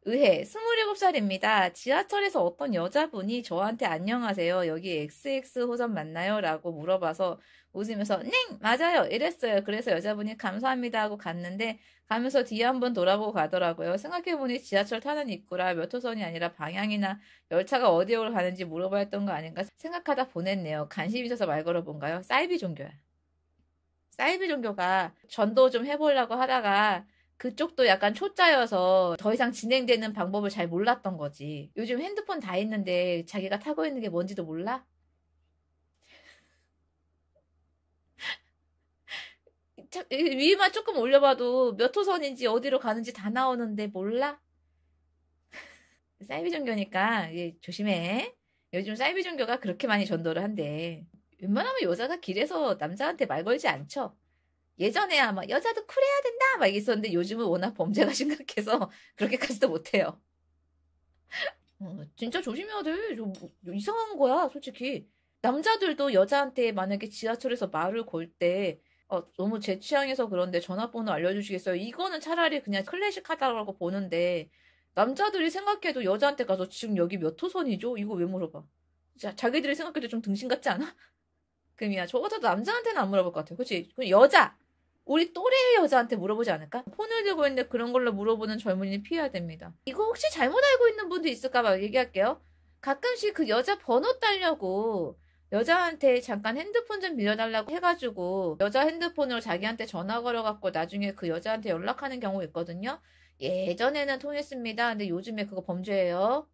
의해 27살입니다. 지하철에서 어떤 여자분이 저한테 안녕하세요. 여기 XX 호점 맞나요? 라고 물어봐서 웃으면서 네, 맞아요. 이랬어요. 그래서 여자분이 감사합니다 하고 갔는데 가면서 뒤에 한번 돌아보고 가더라고요. 생각해보니 지하철 타는 입구라 몇 호선이 아니라 방향이나 열차가 어디로 가는지 물어봐야 했던 거 아닌가 생각하다 보냈네요. 관심 있어서 말 걸어본가요? 사이비 종교야. 사이비 종교가 전도 좀 해보려고 하다가 그쪽도 약간 초짜여서 더 이상 진행되는 방법을 잘 몰랐던 거지. 요즘 핸드폰 다 있는데 자기가 타고 있는 게 뭔지도 몰라? 위만 조금 올려봐도 몇 호선인지 어디로 가는지 다 나오는데 몰라? 사이비 종교니까 조심해. 요즘 사이비 종교가 그렇게 많이 전도를 한대. 웬만하면 여자가 길에서 남자한테 말 걸지 않죠. 예전에야 막 여자도 쿨해야 된다 막 있었는데 요즘은 워낙 범죄가 심각해서 그렇게까지도 못해요. 진짜 조심해야 돼. 이상한 거야, 솔직히. 남자들도 여자한테 만약에 지하철에서 말을 걸 때, 너무 제 취향에서 그런데 전화번호 알려주시겠어요? 이거는 차라리 그냥 클래식하다고 보는데, 남자들이 생각해도 여자한테 가서 지금 여기 몇 호선이죠? 이거 왜 물어봐? 자기들이 생각해도 좀 등신 같지 않아? 금이야. 저 같아도 남자한테는 안 물어볼 것 같아요. 그치? 그 여자! 우리 또래의 여자한테 물어보지 않을까? 폰을 들고 있는데 그런 걸로 물어보는 젊은이는 피해야 됩니다. 이거 혹시 잘못 알고 있는 분도 있을까봐 얘기할게요. 가끔씩 그 여자 번호 따려고 여자한테 잠깐 핸드폰 좀 빌려달라고 해가지고 여자 핸드폰으로 자기한테 전화 걸어갖고 나중에 그 여자한테 연락하는 경우 있거든요. 예전에는 통했습니다. 근데 요즘에 그거 범죄예요.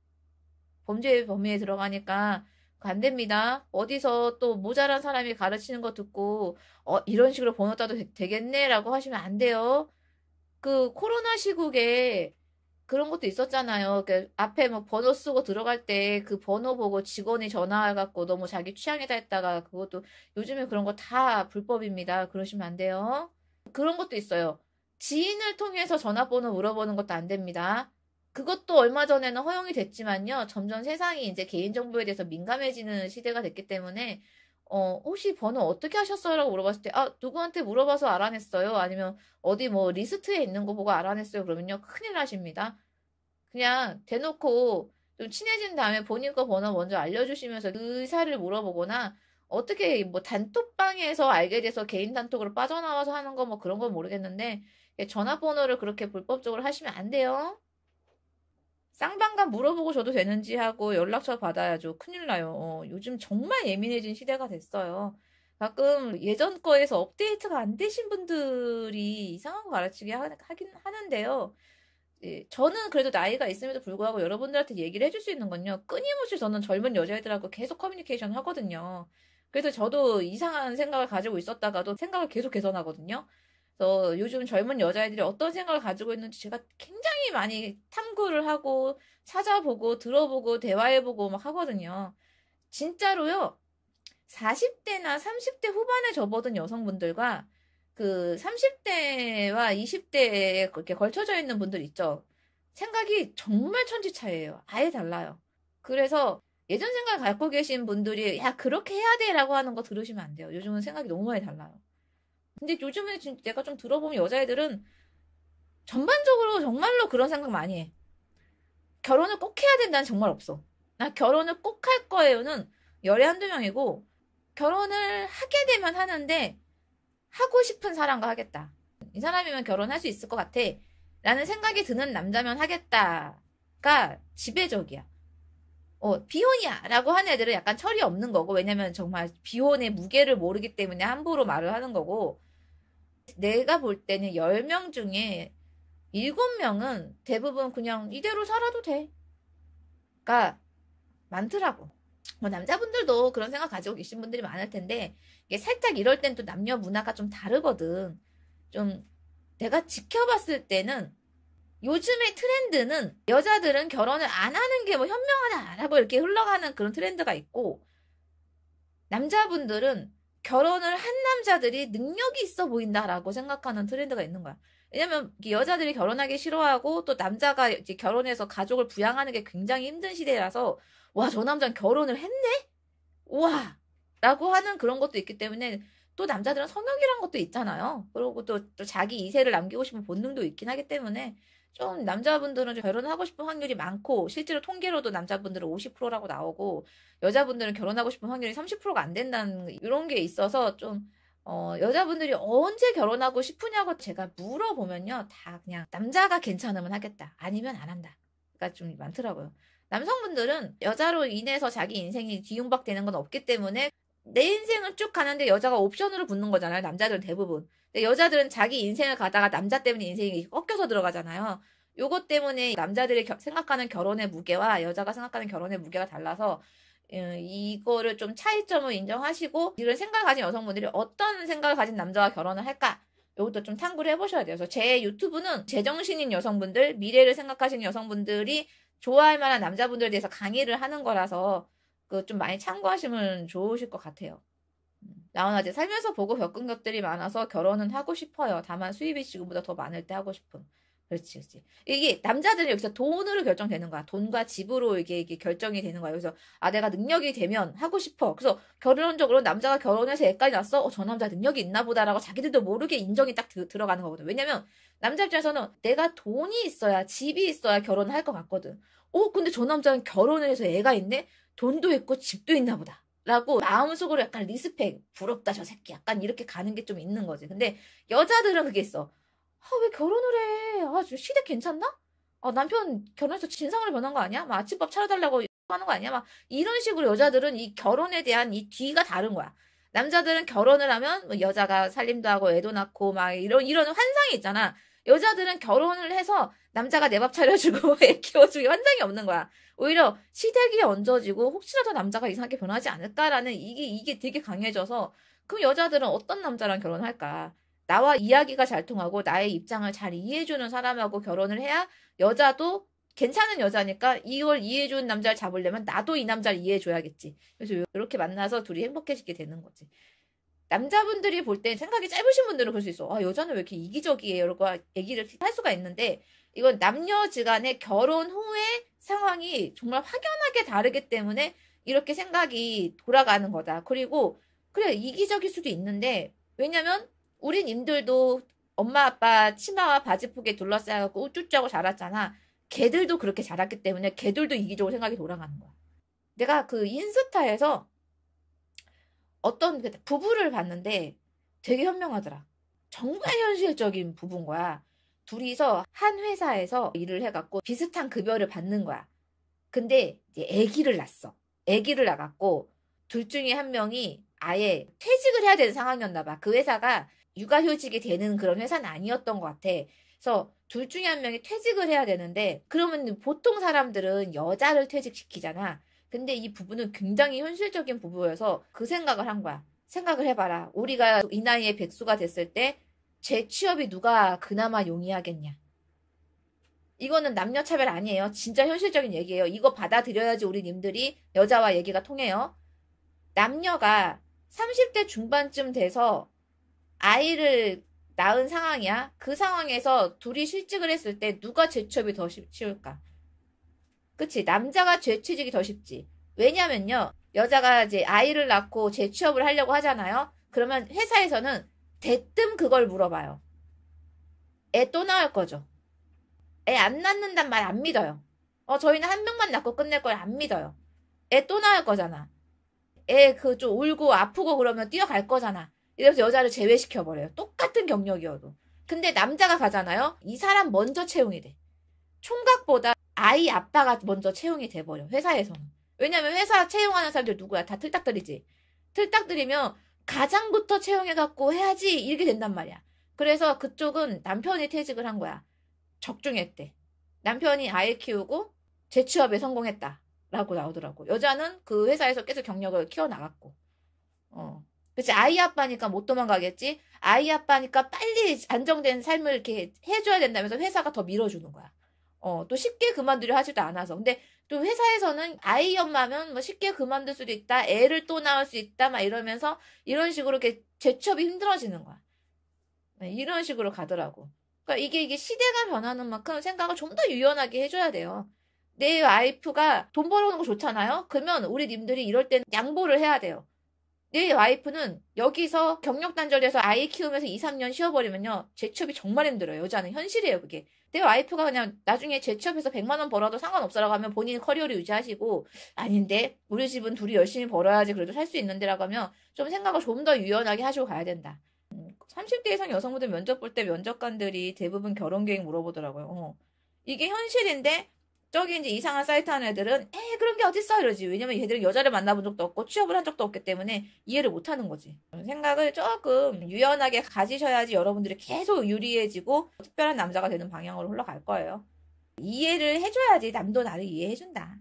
범죄의 범위에 들어가니까 안 됩니다. 어디서 또 모자란 사람이 가르치는 거 듣고 이런 식으로 번호 따도 되겠네라고 하시면 안 돼요. 그 코로나 시국에 그런 것도 있었잖아요. 그 앞에 뭐 번호 쓰고 들어갈 때 그 번호 보고 직원이 전화해갖고 너무 자기 취향이다 했다가 그것도 요즘에 그런 거 다 불법입니다. 그러시면 안 돼요. 그런 것도 있어요. 지인을 통해서 전화번호 물어보는 것도 안 됩니다. 그것도 얼마 전에는 허용이 됐지만요. 점점 세상이 이제 개인정보에 대해서 민감해지는 시대가 됐기 때문에, 혹시 번호 어떻게 하셨어요? 라고 물어봤을 때, 누구한테 물어봐서 알아냈어요. 아니면 어디 뭐 리스트에 있는 거 보고 알아냈어요. 그러면요. 큰일 나십니다. 그냥 대놓고 좀 친해진 다음에 본인 거 번호 먼저 알려주시면서 의사를 물어보거나 어떻게 뭐 단톡방에서 알게 돼서 개인 단톡으로 빠져나와서 하는 거 뭐 그런 건 모르겠는데 전화번호를 그렇게 불법적으로 하시면 안 돼요. 쌍방간 물어보고 줘도 되는지 하고 연락처 받아야죠. 큰일 나요. 요즘 정말 예민해진 시대가 됐어요. 가끔 예전 거에서 업데이트가 안 되신 분들이 이상한 거 가르치게 하긴 하는데요. 저는 그래도 나이가 있음에도 불구하고 여러분들한테 얘기를 해줄 수 있는 건요. 끊임없이 저는 젊은 여자애들하고 계속 커뮤니케이션 하거든요. 그래서 저도 이상한 생각을 가지고 있었다가도 생각을 계속 개선하거든요. 그래서 요즘 젊은 여자애들이 어떤 생각을 가지고 있는지 제가 굉장히 많이 탐구를 하고 찾아보고 들어보고 대화해보고 막 하거든요. 진짜로요. 40대나 30대 후반에 접어든 여성분들과 그 30대와 20대에 그렇게 걸쳐져 있는 분들 있죠. 생각이 정말 천지 차이예요. 아예 달라요. 그래서 예전 생각을 갖고 계신 분들이 야 그렇게 해야 돼라고 하는 거 들으시면 안 돼요. 요즘은 생각이 너무 많이 달라요. 근데 요즘에 내가 좀 들어보면 여자애들은 전반적으로 정말로 그런 생각 많이 해. 결혼을 꼭 해야 된다는 정말 없어. 나 결혼을 꼭 할 거예요는 열에 한두 명이고 결혼을 하게 되면 하는데 하고 싶은 사람과 하겠다. 이 사람이면 결혼할 수 있을 것 같아. 라는 생각이 드는 남자면 하겠다가 지배적이야. 비혼이야! 라고 하는 애들은 약간 철이 없는 거고, 왜냐면 정말 비혼의 무게를 모르기 때문에 함부로 말을 하는 거고, 내가 볼 때는 10명 중에 7명은 대부분 그냥 이대로 살아도 돼. 가 많더라고. 뭐 남자분들도 그런 생각 가지고 계신 분들이 많을 텐데 이게 살짝 이럴 땐 또 남녀 문화가 좀 다르거든. 좀 내가 지켜봤을 때는 요즘의 트렌드는 여자들은 결혼을 안 하는 게 뭐 현명하다라고 이렇게 흘러가는 그런 트렌드가 있고 남자분들은 결혼을 한 남자들이 능력이 있어 보인다라고 생각하는 트렌드가 있는 거야. 왜냐면 여자들이 결혼하기 싫어하고 또 남자가 이제 결혼해서 가족을 부양하는 게 굉장히 힘든 시대라서 와, 저 남자는 결혼을 했네? 우와! 라고 하는 그런 것도 있기 때문에 또 남자들은 성욕이란 것도 있잖아요. 그리고 또 자기 이세를 남기고 싶은 본능도 있긴 하기 때문에 좀 남자분들은 좀 결혼하고 싶은 확률이 많고, 실제로 통계로도 남자분들은 50%라고 나오고, 여자분들은 결혼하고 싶은 확률이 30%가 안 된다는 이런 게 있어서 좀, 여자분들이 언제 결혼하고 싶으냐고 제가 물어보면요. 다 그냥 남자가 괜찮으면 하겠다. 아니면 안 한다. 가 좀 많더라고요. 남성분들은 여자로 인해서 자기 인생이 뒤움박되는 건 없기 때문에 내 인생을 쭉 가는데 여자가 옵션으로 붙는 거잖아요. 남자들은 대부분. 근데 여자들은 자기 인생을 가다가 남자 때문에 인생이 꺾여서 들어가잖아요. 요것 때문에 남자들이 생각하는 결혼의 무게와 여자가 생각하는 결혼의 무게가 달라서 이거를 좀 차이점을 인정하시고 이런 생각을 가진 여성분들이 어떤 생각을 가진 남자와 결혼을 할까? 이것도 좀 탐구를 해보셔야 돼요. 그래서 제 유튜브는 제정신인 여성분들, 미래를 생각하시는 여성분들이 좋아할 만한 남자분들에 대해서 강의를 하는 거라서 그 좀 많이 참고하시면 좋으실 것 같아요. 나훈아 이제 살면서 보고 겪은 것들이 많아서 결혼은 하고 싶어요. 다만 수입이 지금보다 더 많을 때 하고 싶음. 그렇지, 그렇지. 이게 남자들은 여기서 돈으로 결정되는 거야. 돈과 집으로 이게 결정이 되는 거야. 그래서 아 내가 능력이 되면 하고 싶어. 그래서 결론적으로 남자가 결혼해서 애까지 낳았어. 저 남자 능력이 있나 보다라고 자기들도 모르게 인정이 딱 들어가는 거거든. 왜냐면 남자 입장에서는 내가 돈이 있어야 집이 있어야 결혼을 할 것 같거든. 근데 저 남자는 결혼을 해서 애가 있네? 돈도 있고 집도 있나 보다. 라고 마음속으로 약간 리스펙, 부럽다 저 새끼 약간 이렇게 가는 게 좀 있는 거지. 근데 여자들은 그게 있어. 왜 결혼을 해? 저 시댁 괜찮나? 남편 결혼해서 진상으로 변한 거 아니야? 막 아침밥 차려달라고 하는 거 아니야? 막 이런 식으로 여자들은 이 결혼에 대한 이 뒤가 다른 거야. 남자들은 결혼을 하면 뭐 여자가 살림도 하고 애도 낳고 막 이런 환상이 있잖아. 여자들은 결혼을 해서 남자가 내 밥 차려주고 애 키워주기 환상이 없는 거야. 오히려 시댁이 얹어지고 혹시라도 남자가 이상하게 변하지 않을까라는 이게 되게 강해져서 그럼 여자들은 어떤 남자랑 결혼할까? 나와 이야기가 잘 통하고 나의 입장을 잘 이해해주는 사람하고 결혼을 해야 여자도 괜찮은 여자니까 이걸 이해해주는 남자를 잡으려면 나도 이 남자를 이해해줘야겠지. 그래서 이렇게 만나서 둘이 행복해지게 되는 거지. 남자분들이 볼 때 생각이 짧으신 분들은 그럴 수 있어. 여자는 왜 이렇게 이기적이에요? 이러고 얘기를 할 수가 있는데 이건 남녀지간의 결혼 후의 상황이 정말 확연하게 다르기 때문에 이렇게 생각이 돌아가는 거다. 그리고 그래 이기적일 수도 있는데 왜냐면 우린 님들도 엄마 아빠 치마와 바지폭에 둘러싸여갖고 우쭈쭈하고 자랐잖아. 걔들도 그렇게 자랐기 때문에 걔들도 이기적으로 생각이 돌아가는 거야. 내가 그 인스타에서 어떤 부부를 봤는데 되게 현명하더라. 정말 현실적인 부부인 거야. 둘이서 한 회사에서 일을 해갖고 비슷한 급여를 받는 거야. 근데 이제 아기를 낳았어. 아기를 낳았고 둘 중에 한 명이 아예 퇴직을 해야 되는 상황이었나 봐. 그 회사가 육아휴직이 되는 그런 회사는 아니었던 것 같아. 그래서 둘 중에 한 명이 퇴직을 해야 되는데 그러면 보통 사람들은 여자를 퇴직시키잖아. 근데 이 부부는 굉장히 현실적인 부부여서 그 생각을 한 거야. 생각을 해봐라. 우리가 이 나이에 백수가 됐을 때 재취업이 누가 그나마 용이하겠냐. 이거는 남녀 차별 아니에요. 진짜 현실적인 얘기예요. 이거 받아들여야지 우리 님들이 여자와 얘기가 통해요. 남녀가 30대 중반쯤 돼서 아이를 낳은 상황이야. 그 상황에서 둘이 실직을 했을 때 누가 재취업이 더 쉬울까? 그치? 남자가 재취직이 더 쉽지. 왜냐면요. 여자가 이제 아이를 낳고 재취업을 하려고 하잖아요. 그러면 회사에서는 대뜸 그걸 물어봐요. 애 또 낳을 거죠. 애 안 낳는단 말 안 믿어요. 저희는 한 명만 낳고 끝낼 걸 안 믿어요. 애 또 낳을 거잖아. 애 그 좀 울고 아프고 그러면 뛰어갈 거잖아. 이래서 여자를 제외시켜버려요. 똑같은 경력이어도. 근데 남자가 가잖아요. 이 사람 먼저 채용이 돼. 총각보다 아이 아빠가 먼저 채용이 돼버려. 회사에서는. 왜냐면 회사 채용하는 사람들 누구야? 다 틀딱들이지. 틀딱들이면 가장부터 채용해갖고 해야지 이렇게 된단 말이야. 그래서 그쪽은 남편이 퇴직을 한 거야. 적중했대. 남편이 아이 키우고 재취업에 성공했다. 라고 나오더라고. 여자는 그 회사에서 계속 경력을 키워나갔고. 그치. 아이 아빠니까 못 도망가겠지. 아이 아빠니까 빨리 안정된 삶을 이렇게 해줘야 된다면서 회사가 더 밀어주는 거야. 또 쉽게 그만두려 하지도 않아서. 근데 또 회사에서는 아이 엄마면 뭐 쉽게 그만둘 수도 있다. 애를 또 낳을 수 있다. 막 이러면서 이런 식으로 이렇게 재취업이 힘들어지는 거야. 이런 식으로 가더라고. 그러니까 이게 시대가 변하는 만큼 생각을 좀 더 유연하게 해줘야 돼요. 내 와이프가 돈 벌어오는 거 좋잖아요? 그러면 우리 님들이 이럴 때는 양보를 해야 돼요. 내 와이프는 여기서 경력 단절돼서 아이 키우면서 2, 3년 쉬어버리면요. 재취업이 정말 힘들어요. 여자는 현실이에요, 그게. 내 와이프가 그냥 나중에 재취업해서 100만 원 벌어도 상관없어라고 하면 본인 커리어를 유지하시고, 아닌데 우리 집은 둘이 열심히 벌어야지 그래도 살 수 있는데라고 하면 좀 생각을 좀 더 유연하게 하시고 가야 된다. 30대 이상 여성분들 면접 볼 때 면접관들이 대부분 결혼 계획 물어보더라고요. 이게 현실인데 저기 이제 이상한 사이트 하는 애들은 그런 게 어딨어 이러지. 왜냐면 얘들은 여자를 만나본 적도 없고 취업을 한 적도 없기 때문에 이해를 못 하는 거지. 생각을 조금 유연하게 가지셔야지 여러분들이 계속 유리해지고 특별한 남자가 되는 방향으로 흘러갈 거예요. 이해를 해줘야지 남도 나를 이해해준다.